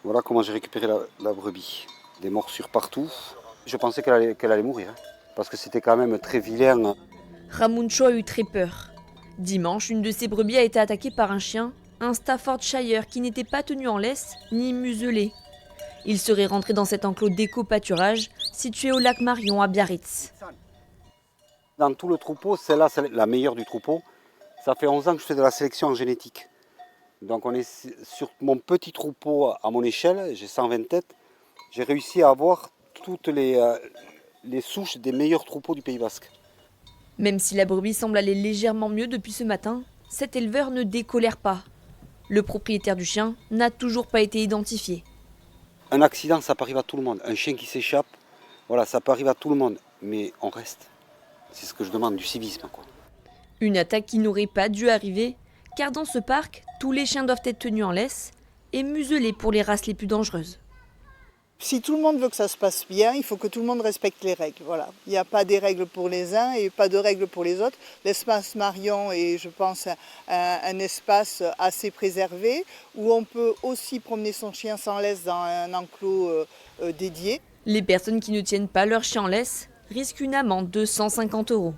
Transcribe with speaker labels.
Speaker 1: Voilà comment j'ai récupéré la brebis. Des morsures partout. Je pensais qu'elle allait mourir, hein, parce que c'était quand même très vilain.
Speaker 2: Ramuncho a eu très peur. Dimanche, une de ses brebis a été attaquée par un chien, un Staffordshire qui n'était pas tenu en laisse ni muselé. Il serait rentré dans cet enclos d'éco-pâturage situé au lac Marion à Biarritz.
Speaker 1: Dans tout le troupeau, celle-là, c'est la meilleure du troupeau. Ça fait 11 ans que je fais de la sélection en génétique. Donc on est sur mon petit troupeau à mon échelle, j'ai 120 têtes. J'ai réussi à avoir toutes les souches des meilleurs troupeaux du Pays Basque.
Speaker 2: Même si la brebis semble aller légèrement mieux depuis ce matin, cet éleveur ne décolère pas. Le propriétaire du chien n'a toujours pas été identifié.
Speaker 1: Un accident, ça peut arriver à tout le monde. Un chien qui s'échappe, voilà, ça peut arriver à tout le monde. Mais on reste. C'est ce que je demande, du civisme, quoi.
Speaker 2: Une attaque qui n'aurait pas dû arriver, car dans ce parc, tous les chiens doivent être tenus en laisse et muselés pour les races les plus dangereuses.
Speaker 3: Si tout le monde veut que ça se passe bien, il faut que tout le monde respecte les règles. Voilà. Il n'y a pas des règles pour les uns et pas de règles pour les autres. L'espace Marion est, je pense, un espace assez préservé où on peut aussi promener son chien sans laisse dans un enclos dédié.
Speaker 2: Les personnes qui ne tiennent pas leur chien en laisse risquent une amende de 150 €.